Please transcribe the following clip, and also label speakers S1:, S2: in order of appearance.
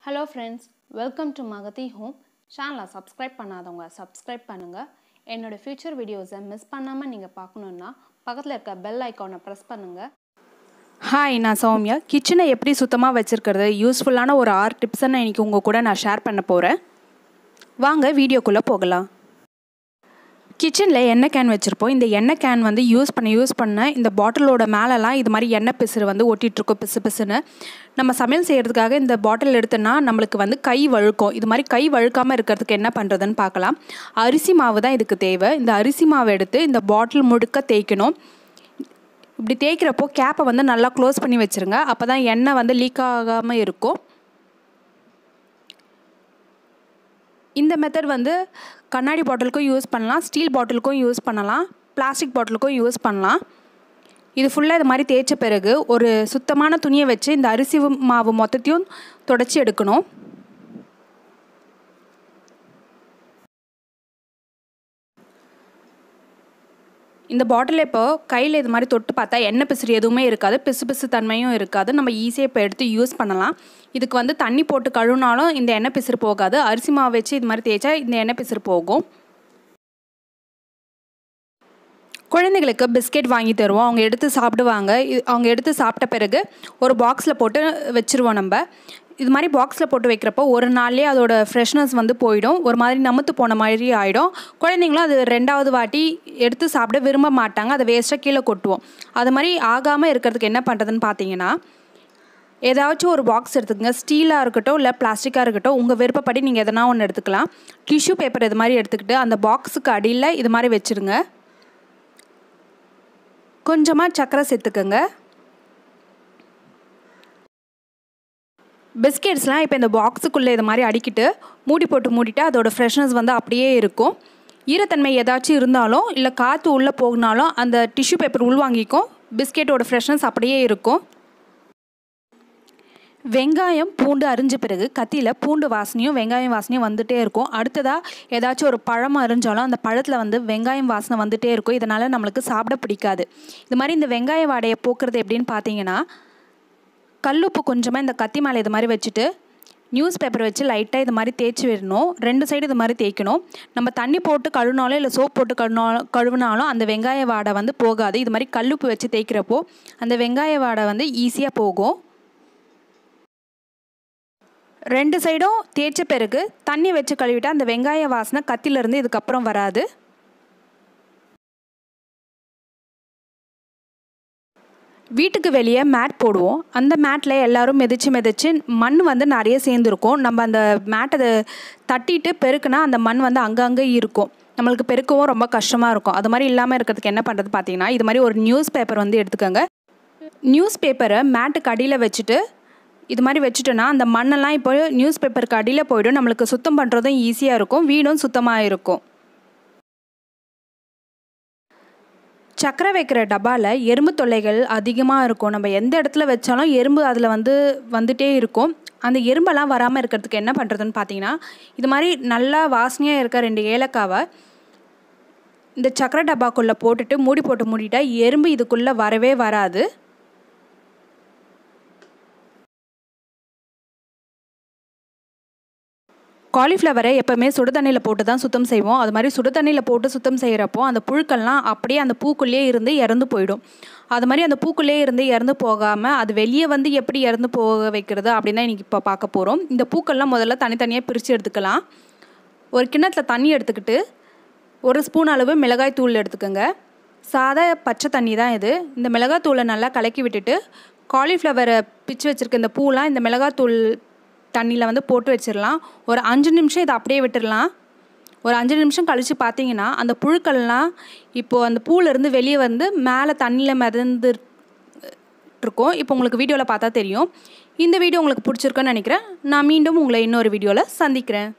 S1: Hello friends, welcome to Magathi Home. Channel subscribe பண்ணாதவங்க subscribe பண்ணுங்க. என்னோட future videos miss பண்ணாம நீங்க பார்க்கணும்னா பக்கத்துல இருக்க bell icon-ஐ press பண்ணுங்க.
S2: Hi, நான் சௌமியா. கிச்சனை எப்படி சுத்தமா வச்சிருக்கிறது யூஸ்ஃபுல்லான ஒரு 6 டிப்ஸ் நான் இன்னைக்கு உங்க கூட நான் ஷேர் பண்ண போறேன். வாங்க வீடியோக்குள்ள போகலாம். கிச்சன்ல எண்ணெய் கேன் வச்சிருப்போம். இந்த எண்ணெய் கேன் வந்து யூஸ் பண்ண இந்த பாட்டிலோட மேலலாம் இது மாதிரி எண்ணெய் பிசுறு வந்து ஒட்டிட்டு இருக்கும் பிசுன்னு. நம்ம சமையல் செய்யறதுக்காக இந்த பாட்டில் எடுத்தனா நமக்கு வந்து கை வழுக்கும். இது மாதிரி கை வழுக்காம இருக்கிறதுக்கு என்ன பண்றதுன்னு பார்க்கலாம். அரிசி மாவு தான் இதுக்கு தேவை. இந்த அரிசி மாவை எடுத்து இந்த பாட்டில் முழுக்க தேய்க்கணும். இப்படி தேய்க்கிறப்போ கேப்பை வந்து நல்லா க்ளோஸ் பண்ணி வச்சிருங்க. அப்பதான் எண்ணெய் வந்து லீக் ஆகாம இருக்கும். இந்த மெத்தட் வந்து கண்ணாடி பாட்டிலுக்கும் யூஸ் பண்ணலாம், ஸ்டீல் பாட்டிலுக்கும் யூஸ் பண்ணலாம், பிளாஸ்டிக் பாட்டிலுக்கும் யூஸ் பண்ணலாம். இது ஃபுல்லாக இது மாதிரி தேய்ச்ச பிறகு ஒரு சுத்தமான துணியை வச்சு இந்த அரிசி மாவு மொத்தத்தையும் தொடச்சி எடுக்கணும். இந்த பாட்டில் இப்போ கையில் இது மாதிரி தொட்டு பார்த்தா எண்ணெய் பிசுறு எதுவுமே இருக்காது, பிசு தன்மையும் இருக்காது. நம்ம ஈஸியாக இப்போ எடுத்து யூஸ் பண்ணலாம். இதுக்கு வந்து தண்ணி போட்டு கழுவினாலும் இந்த எண்ணெய் பிசுறு போகாது. அரிசி மாவு வச்சு இது மாதிரி தேய்ச்சா இந்த எண்ணெய் பிசுறு போகும். குழந்தைகளுக்கு பிஸ்கெட் வாங்கி தருவோம். அவங்க எடுத்து சாப்பிடுவாங்க. அவங்க எடுத்து சாப்பிட்ட பிறகு ஒரு பாக்ஸில் போட்டு வச்சுருவோம். நம்ம இது மாதிரி பாக்ஸில் போட்டு வைக்கிறப்போ ஒரு நாள்லேயே அதோட ஃப்ரெஷ்னஸ் வந்து போயிடும். ஒரு மாதிரி நமுத்து போன மாதிரி ஆகிடும். குழந்தைங்களும் அது 2வது வாட்டி எடுத்து சாப்பிட விரும்ப மாட்டாங்க. அதை வேஸ்ட்டாக கீழே கொட்டுவோம். அது மாதிரி ஆகாமல் இருக்கிறதுக்கு என்ன பண்ணுறதுன்னு பார்த்தீங்கன்னா, ஏதாச்சும் ஒரு பாக்ஸ் எடுத்துக்கங்க. ஸ்டீலாக இருக்கட்டும் இல்லை பிளாஸ்டிக்காக இருக்கட்டும், உங்கள் விருப்பப்படி நீங்கள் எதனா ஒன்று எடுத்துக்கலாம். டிஷ்யூ பேப்பர் இது மாதிரி எடுத்துக்கிட்டு அந்த பாக்ஸுக்கு அடியில் இது மாதிரி வச்சுருங்க. கொஞ்சமாக சர்க்கரை சேர்த்துக்கோங்க. பிஸ்கெட்ஸ்லாம் இப்போ இந்த பாக்ஸுக்குள்ளே இது மாதிரி அடிக்கிட்டு மூடிட்டு அதோடய ஃப்ரெஷ்னஸ் வந்து அப்படியே இருக்கும். ஈரத்தன்மை ஏதாச்சும் இருந்தாலும் இல்லை காற்று உள்ளே போகினாலும் அந்த டிஷ்யூ பேப்பர் உள்வாங்கிக்கும். பிஸ்கெட்டோட ஃப்ரெஷ்னஸ் அப்படியே இருக்கும். வெங்காயம் பூண்டு அரிஞ்ச பிறகு கத்தியில் பூண்டு வாசனையும் வெங்காயம் வாசனையும் வந்துகிட்டே இருக்கும். அடுத்ததாக ஏதாச்சும் ஒரு பழம் அரிஞ்சாலும் அந்த பழத்தில் வந்து வெங்காயம் வாசனை வந்துகிட்டே இருக்கும். இதனால் நம்மளுக்கு சாப்பிட பிடிக்காது. இது மாதிரி இந்த வெங்காய வாடையை போக்குறது எப்படின்னு பார்த்தீங்கன்னா, கல்லுப்பு கொஞ்சமாக இந்த கத்தி மேலே இது மாதிரி வச்சுட்டு நியூஸ் பேப்பர் வச்சு லைட்டாக இது மாதிரி தேய்ச்சி விடணும். 2 சைடு இது மாதிரி தேய்க்கணும். நம்ம தண்ணி போட்டு கழுவினாலும் இல்லை சோப் போட்டு கழுவினாலும் அந்த வெங்காய வாடை வந்து போகாது. இது மாதிரி கல்லுப்பு வச்சு தேய்க்கிறப்போ அந்த வெங்காய வாடை வந்து ஈஸியாக போகும். 2 சைடும் தேய்ச்ச பிறகு தண்ணி வச்சு கழுவிட்டால் அந்த வெங்காய வாசனை கத்திலேருந்து இதுக்கப்புறம் வராது. வீட்டுக்கு வெளியே மேட் போடுவோம். அந்த மேட்டில் எல்லோரும் மிதிச்சு மண் வந்து நிறைய சேர்ந்துருக்கும். நம்ம அந்த மேட்டை தட்டிட்டு பெருக்குனா அந்த மண் வந்து அங்கங்கே இருக்கும். நம்மளுக்கு பெருக்கவும் ரொம்ப கஷ்டமாக இருக்கும். அது மாதிரி இல்லாமல் இருக்கிறதுக்கு என்ன பண்ணுறது பார்த்தீங்கன்னா, இது மாதிரி ஒரு நியூஸ் பேப்பர் வந்து எடுத்துக்கோங்க. நியூஸ் பேப்பரை மேட்டுக்கு அடியில் வச்சுட்டு இது மாதிரி வச்சுட்டோன்னா அந்த மண்ணெல்லாம் இப்போ நியூஸ் பேப்பருக்கு அடியில் போய்டும். நம்மளுக்கு சுத்தம் பண்ணுறதும் ஈஸியாக இருக்கும். வீடும் சுத்தமாக இருக்கும். சக்கரை வைக்கிற டப்பாவில் எறும்பு தொல்லைகள் அதிகமாக இருக்கும். நம்ம எந்த இடத்துல வச்சாலும் எறும்பு அதில் வந்துட்டே இருக்கும். அந்த எறும்பெல்லாம் வராமல் இருக்கிறதுக்கு என்ன பண்ணுறதுன்னு பார்த்தீங்கன்னா, இது மாதிரி நல்லா வாசனையாக இருக்க 2 ஏலக்காவை இந்த சக்கரை டப்பாக்குள்ளே போட்டுட்டு மூடிட்டா எறும்பு இதுக்குள்ளே வரவே வராது. காலிஃப்ளவரை எப்போவுமே சுடு தண்ணியில் போட்டு தான் சுத்தம் செய்வோம். அது மாதிரி சுடு தண்ணியில் போட்டு சுத்தம் செய்கிறப்போ அந்த புழுக்கள்லாம் அப்படியே அந்த பூக்குள்ளேயே இருந்து இறந்து போயிடும். அது மாதிரி அந்த பூக்குள்ளேயே இருந்து இறந்து போகாமல் அது வெளியே வந்து எப்படி இறந்து போக வைக்கிறது அப்படின்னு தான் இன்றைக்கி இப்போ பார்க்க போகிறோம். இந்த பூக்கள்லாம் முதல்ல தனித்தனியாக பிரித்து எடுத்துக்கலாம். ஒரு கிண்ணத்தில் தண்ணி எடுத்துக்கிட்டு 1 ஸ்பூன் அளவு மிளகாய் தூள் எடுத்துக்கோங்க. சாதா பச்சை தண்ணி தான் இது. இந்த மிளகாய் தூளை நல்லா கலக்கி விட்டுட்டு காலிஃப்ளவரை பிச்சு வச்சுருக்க இந்த பூலாம் இந்த மிளகாய் தூள் தண்ணியில் வந்து போட்டு வச்சிடலாம். ஒரு 5 நிமிஷம் இதை அப்படியே விட்டுடலாம். ஒரு 5 நிமிஷம் கழித்து பார்த்தீங்கன்னா அந்த புழுக்கள்லாம் இப்போது அந்த பூலேருந்து வெளியே வந்து மேலே தண்ணியில் மிதந்து இருக்கும். இப்போ உங்களுக்கு வீடியோவில் பார்த்தா தெரியும். இந்த வீடியோ உங்களுக்கு பிடிச்சிருக்குன்னு நினைக்கிறேன். நான் மீண்டும் உங்களை இன்னொரு வீடியோவில் சந்திக்கிறேன்.